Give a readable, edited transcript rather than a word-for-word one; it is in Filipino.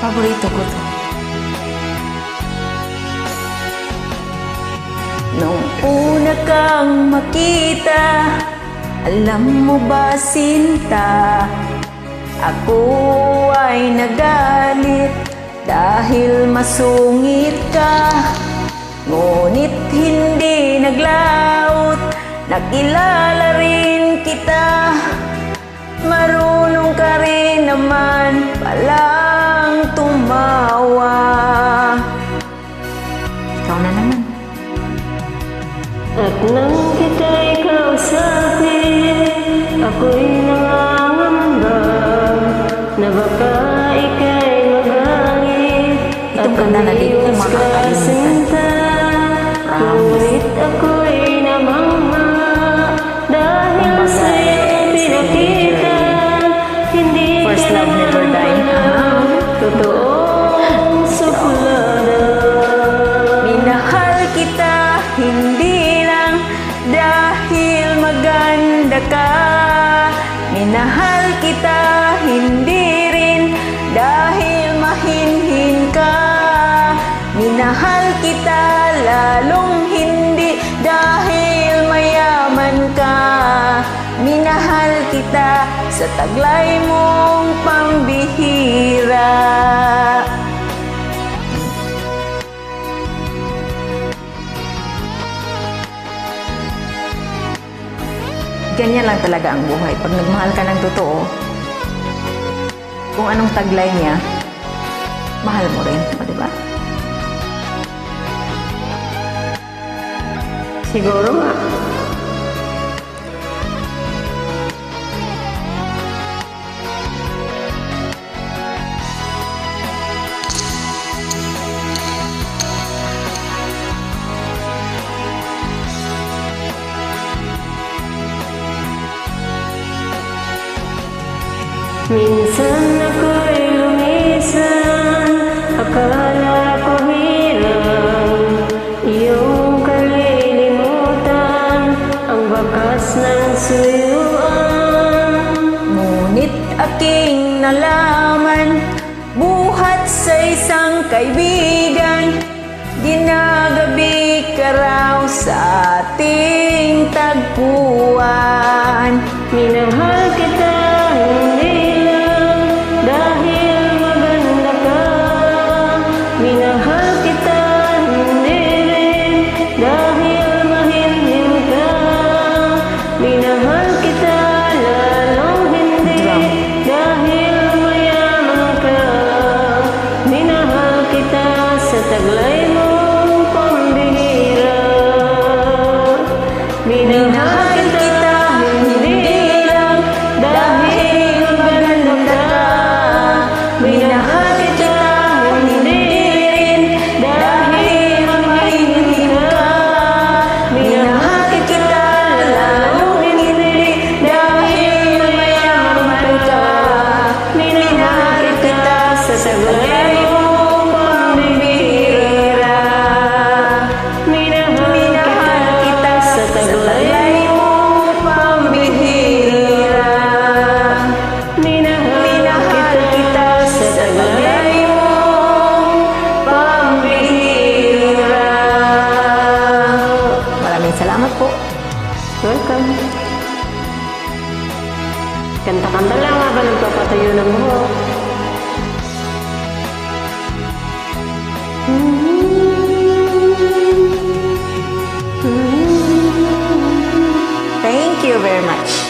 Paborito ko to. Nung una kang makita, alam mo ba sinta, ako ay nagalit dahil masungit ka. Ngunit hindi naglaot, nakilala rin kita. Marunong ka rin naman palang tumawa. Ikaw na naman. At nang kita'y kausapin, ako'y nangangamba na baka ika'y magangit at Itong kanta na dito ko makakalimutan. ngunit ako'y namangha dahil sa iyong pinakita. Hindi First ka love never die. totoong suplada. Minahal kita hindi lang dahil maganda ka. Minahal kita hindi rin dahil mahinhin ka. Minahal kita lalong hindi dahil mayaman ka. Minahal kita sa taglay mong pambihira. Ganyan lang talaga ang buhay. Pag nagmahal ka ng totoo, kung anong taglay niya, mahal mo rin. O, diba? Siguro nga. Minsan ako'y lumisan, akala ko hirang iyong kalilimutan ang bakas ng suyuan. Ngunit aking nalaman, buhat sa isang kaibigan, ginagabi ka raw sa ating tagpuan. Minahal kita hindi lang dahil maganda ka. Minahal kita hindi rin dahil mahinhin ka. Minahal kita lalong hindi dahil mayaman ka. Minahal kita sa taglay mong pambihira. Minahal kita hindi lang dahil maganda ka. Minahal kita hindi rin dahil mahinhin ka. Minahal kita lalong hindi dahil mayaman ka. Minahal kita sa taglay mong pambihira. Minahal kita sa taglay mong pambihira. Minahal kita sa taglay mong pambihira. Maraming salamat po. Welcome. Kanta-kanta lang habang nagpapatayo ng buhok. Thank you very much.